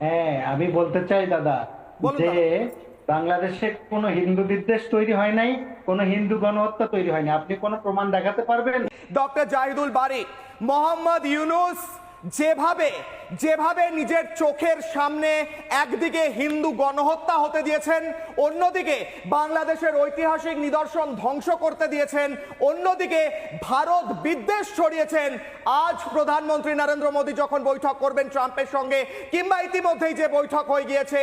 হ্যাঁ, আমি বলতে চাই দাদা বলুন যে দাদা। বাংলাদেশে কোনো হিন্দু বিদ্বেষ তৈরি হয় নাই, কোনো হিন্দু গণহত্যা তৈরি হয়নি। আপনি কোনো প্রমাণ দেখাতে পারবেন? ডক্টর জাহিদুল বারী, মোহাম্মদ ইউনূস যেভাবে যেভাবে নিজের চোখের সামনে একদিকে হিন্দু গণহত্যা হতে দিয়েছেন, অন্যদিকে বাংলাদেশের ঐতিহাসিক নিদর্শন ধ্বংস করতে দিয়েছেন, অন্যদিকে ভারত বিদ্বেষ ছড়িয়েছেন, আজ প্রধানমন্ত্রী নরেন্দ্র মোদী যখন বৈঠক করবেন ট্রাম্পের সঙ্গে, কিংবা ইতিমধ্যেই যে বৈঠক হয়ে গিয়েছে,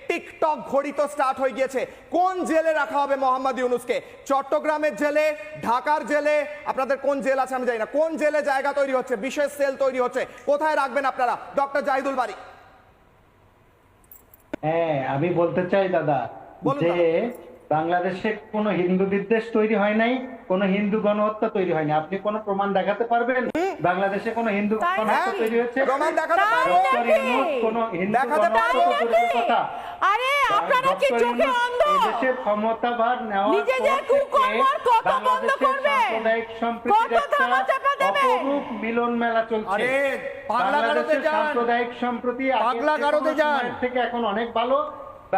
টিকটক ঘড়ি তো স্টার্ট হয়ে গিয়েছে। কোন জেলে রাখা হবে মোহাম্মদ ইউনূসকে? চট্টগ্রামের জেলে, ঢাকার জেলে, আপনাদের কোন জেল আছে আমি জানি না, কোন জেলে জায়গা তৈরি হচ্ছে, বিশেষ সেল তৈরি হচ্ছে, কোথায় রাখবেন আপনারা? ডক্টর জাহিদুল বারী। হ্যাঁ, আমি বলতে চাই দাদা বলুন যে দাদা। বাংলাদেশে কোনো হিন্দু বিদ্বেষ তৈরি হয় নাই, কোনো হিন্দু গণহত্যা তৈরি হয়নি। আপনি কোনো প্রমাণ দেখাতে পারবেন বাংলাদেশে কোনো হিন্দু গণহত্যা তৈরি হয়েছে? প্রমাণ দেখাতে পারবো। ডক্টর ইউনূস কোনো হিন্দু দেখাতে গণহত্যা পারবো। দূরের কথা। আরে আপনারা কি ডক্টর চোখে ইউনূস অন্ধ? এদেশের ক্ষমতাভার নেওয়ার নিজে যে পর কুকর্ম থেকে কত বন্ধ বাংলাদেশের করবে? সাম্প্রদায়িক সম্প্রীতির কত ধামা চাপা একটা দেবে? অপরূপ মিলন মেলা চলছে। আরে পাগলা গারদে বাংলাদেশের যান, সাম্প্রদায়িক সম্প্রীতি আগের পাগলা যে গারদে কোনো যান। সময়ের থেকে এখন অনেক ভালো।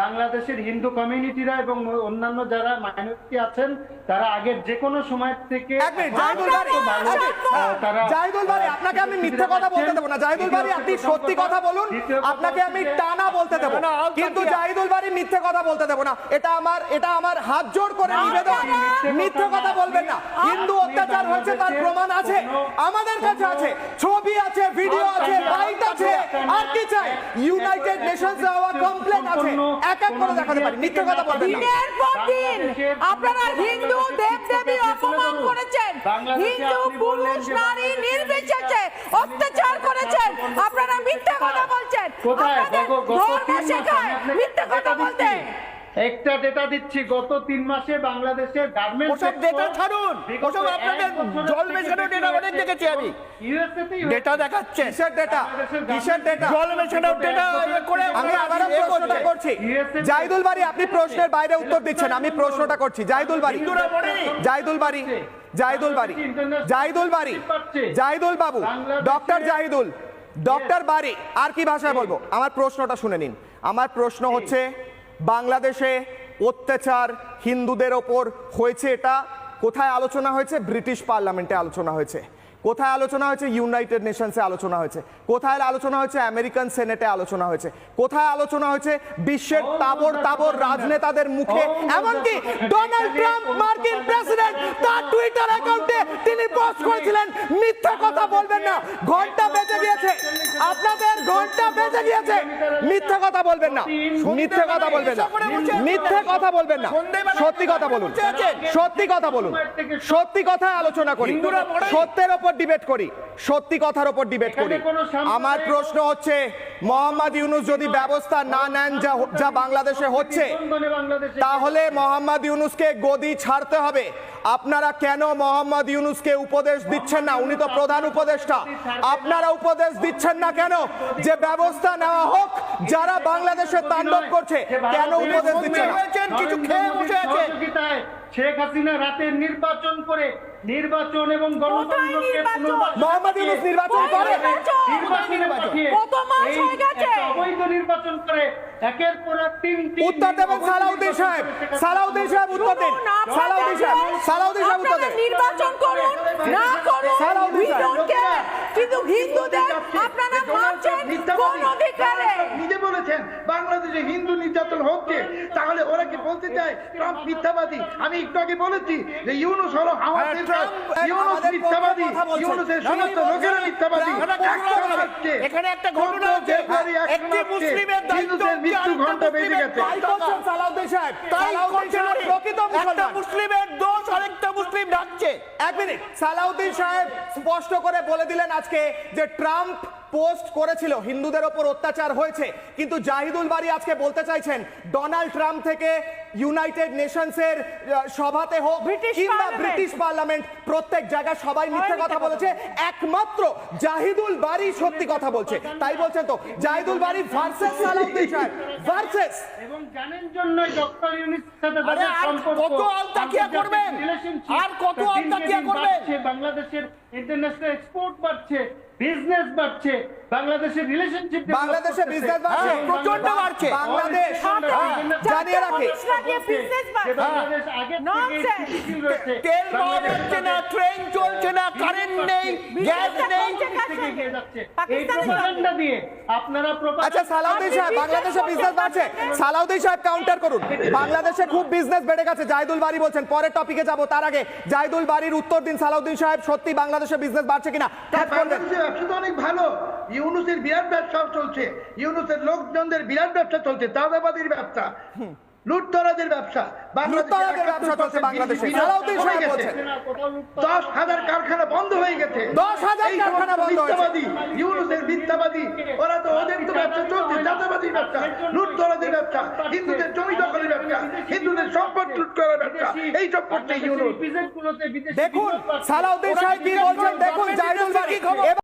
বাংলাদেশের হিন্দু কমিউনিটিরা এবং অন্যান্য যারা মাইনরিটি আছেন তারা আগের যে কোনো সময় থেকে এক মিনিট, জাহিদুল বারী, ভালো, তারা জাহিদুল বারী, আপনাকে আমি মিথ্যে কথা বলতে দেবো না। জাহিদুল বারী, আপনি সত্যি কথা বলুন, আপনাকে আমি টানা বলতে দেবো, কিন্তু জাহিদুল বারী মিথ্যে কথা বলতে দেবো না। এটা আমার হাত জোড় করে নিবেদন, মিথ্যে কথা বলবেন না। হিন্দু অত্যাচার হয়েছে তার প্রমাণ আছে, আমাদের কাছে আছে, ছবি আছে, ভিডিও আছে, বাইট আছে, আর কি চাই? ইউনাইটেড নেশনস এ হওয়া কমপ্লেন আছে, এক এক করে দেখাতে পারি। মিথ্যে কথা বলবেন না। দিনের পর দিন আপনারা হিন্দু দেবদেবী অপমান করেছেন, হিন্দু পুরুষ নারী নির্বিশেষে অত্যাচার করেছেন। আপনারা মিথ্যা কথা বলছেন, কোথায়? আপনাদের গত ধর্ম 3 মাসে শেখায় আমি আপনাকে মিথ্যা কথা ডেটা বলতে। দিচ্ছি। একটা ডেটা দিচ্ছি, গত 3 মাসে বাংলাদেশের গার্মেন্টস ওসব ডেটা ছাড়ুন, ওসব আপনাদের জল মেশানো ডেটা অনেক দেখেছি আমি। ডেটা দেখাচ্ছেন, কিসের ডেটা? কিসের ডেটা? জল মেশানো ডেটা করে আমি আবারও প্রশ্নটা করছি। জাহিদুল বারী, আপনি প্রশ্নের বাইরে উত্তর দিচ্ছেন, আমি প্রশ্নটা করছি। জাহিদুল বারী, জাহিদুল বারী, জাহিদুল বারী, জাহিদুল বারী, জাহিদুল বাবু, ডক্টর জাহিদুল, ডক্টর বারী, আর কি ভাষায় বলবো? আমার প্রশ্নটা শুনে নিন। আমার প্রশ্ন হচ্ছে, বাংলাদেশে অত্যাচার হিন্দুদের ওপর হয়েছে, এটা কোথায় আলোচনা হয়েছে? ব্রিটিশ পার্লামেন্টে আলোচনা হয়েছে। কোথায় আলোচনা হয়েছে? ইউনাইটেড নেশনসে আলোচনা হয়েছে। কোথায় আলোচনা হয়েছে? আমেরিকান সেনেটে আলোচনা হয়েছে। কোথায় আলোচনা হয়েছে? বিশ্বের তাবর তাবর রাজনেতাদের মুখে, এমনকি ডোনাল্ড ট্রাম্প মার্কিন প্রেসিডেন্ট তার টুইটার অ্যাকাউন্টে তিনি পোস্ট করেছিলেন। মিথ্যা কথা বলবেন না, ঘন্টা বেজে গিয়েছে, আপনাদের ঘন্টা বেজে গিয়েছে। মিথ্যা কথা বলবেন না, মিথ্যে কথা বলবেন না, মিথ্যে কথা বলবেন না, সত্যি কথা বলুন, সত্যি কথা বলুন, সত্যি কথায় আলোচনা করি, সত্যের ওপর ডিবেট করি, সত্যি কথার উপর ডিবেট করি। আমার প্রশ্ন হচ্ছে, মোহাম্মদ ইউনূস যদি ব্যবস্থা না নেন যা বাংলাদেশে হচ্ছে, তাহলে মোহাম্মদ ইউনূসকে গদি ছাড়তে হবে। আপনারা কেন মোহাম্মদ ইউনূসকে উপদেশ দিচ্ছেন না? উনি তো প্রধান উপদেষ্টা। আপনারা উপদেশ দিচ্ছেন না কেন যে ব্যবস্থা নেওয়া হোক যারা বাংলাদেশে তাণ্ডব করছে? কেন উপদেশ দিচ্ছেন না? কিছু খেয়ে বসে আছেন। শেখ হাসিনা রাতের নির্বাচন করে নির্বাচন এবং গণতন্ত্রকে মোহাম্মদ ইউনূস নির্বাচন করে? কত মাস হয়ে গেছে? অবৈধ নির্বাচন করে একের পর এক উত্তর দেবেন সালাউদ্দিন সাহেব, সালাউদ্দিন সাহেব উত্তর দিন, সালাউদ্দিন সাহেব, সালাউদ্দিন সাহেব উত্তর দেন। নির্বাচন করুন না করুন, we don't care, কিন্তু হিন্দুদের আপনারা মারছেন কোন অধিকারে? নিজে বলেছেন বাংলাদেশে হিন্দু নির্যাতন হচ্ছে, তাহলে ওরা কি বলতে চায় ট্রাম্প মিথ্যাবাদী? আমি একটু আগে বলেছি যে ইউনূস হলো হামাসের, ইউনূস মিথ্যাবাদী, ইউনূসের সমস্ত লোকেরা মিথ্যাবাদী। এখানে একটা ঘটনা হচ্ছে, একটি মুসলিমের দায়িত্ব মৃত্যু ঘন্টা বেজে গেছে। সালাউদ্দিন সাহেব, তাই সালাউদ্দিন সাহেব প্রকৃত একটা মুসলমান। মুসলিমের দোষ আরেকটা মুসলিম ঢাকছে। এক মিনিট, সালাউদ্দিন সাহেব স্পষ্ট করে বলে দিলেন আজকে যে ট্রাম্প পোস্ট করেছিল হিন্দুদের ওপর অত্যাচার হয়েছে, কিন্তু জাহিদুল বারী আজকে বলতে চাইছেন ডোনাল্ড ট্রাম্প থেকে ইউনাইটেড নেশনসের সভাতে হোক কিংবা ব্রিটিশ পার্লামেন্ট, প্রত্যেক জায়গায় সবাই মিথ্যে কথা বলেছে, একমাত্র জাহিদুল বারী সত্যি কথা বলছে। তাই বলছেন তো জাহিদুল বারী ভার্সেস সালাউদ্দিন সাহেব ভার্সেস। এবং জানেন জন্য ডক্টর ইউনূসের সাথে আরে যাদের আর সম্পর্ক, কত আলতাকিয়া করবেন? relationship, আর কত দিনকে দিন আলতাকিয়া করবেন? বাড়ছে, বাংলাদেশের ইন্টারন্যাশনাল এক্সপোর্ট বাড়ছে, বিজনেস বাড়ছে, বাংলাদেশের রিলেশনশিপ বাংলাদেশে business বাড়ছে। প্রচন্ড বাড়ছে। বাংলাদেশ জানিয়ে রাখে বাংলাদেশ আগে থেকে Nonsense! স্থিতিশীল রয়েছে। তেল পাওয়া যাচ্ছে না, ট্রেন চলছে না, কারেন্ট নেই, গ্যাস নেই। থেকে এগিয়ে যাচ্ছে। এই পাকিস্তানের প্রপাগান্ডা দিয়ে আপনারা আচ্ছা সালাউদ্দিন সাহেব, বাংলাদেশে বিজনেস বাড়ছে, সালাউদ্দিন সাহেব কাউন্টার করুন। বাংলাদেশে খুব বিজনেস বেড়ে গেছে, জাহিদুল বারী বলছেন। পরের টপিকে যাব, তার আগে জাহিদুল বারীর উত্তর দিন সালাউদ্দিন সাহেব, সত্যি বাংলাদেশে বিজনেস বাড়ছে কিনা টপ করবেন। বাংলাদেশের ব্যবসা তো অনেক ভালো। ইউনুসের বিরাট ব্যবসা চলছে, ইউনুসের লোকজনদের বিরাট ব্যবসা চলছে, চাঁদাবাজির ব্যবসা, লুটতরাজের ব্যবসা, লুটতরাজের ব্যবসা চলছে বাংলাদেশে, সালাউদ্দিন সাহেব বলছেন। 10,000 কারখানা বন্ধ হয়ে গেছে। 10,000 এই কারখানা বন্ধ হয়েছে। মিথ্যাবাদী, ইউনুসের মিথ্যাবাদী, ওরা তো ওদের তো ব্যবসা চলছে, চাঁদাবাজির ব্যবসা, লুটতরাজের ব্যবসা, হিন্দুদের জমি দখলের ব্যবসা, হিন্দুদের সম্পদ লুট করার ব্যবসা, এইসব করছে ইউনুস। দেখুন সালাউদ্দিন সাহেব কি বলছেন, দেখুন জাহিদুল বারী।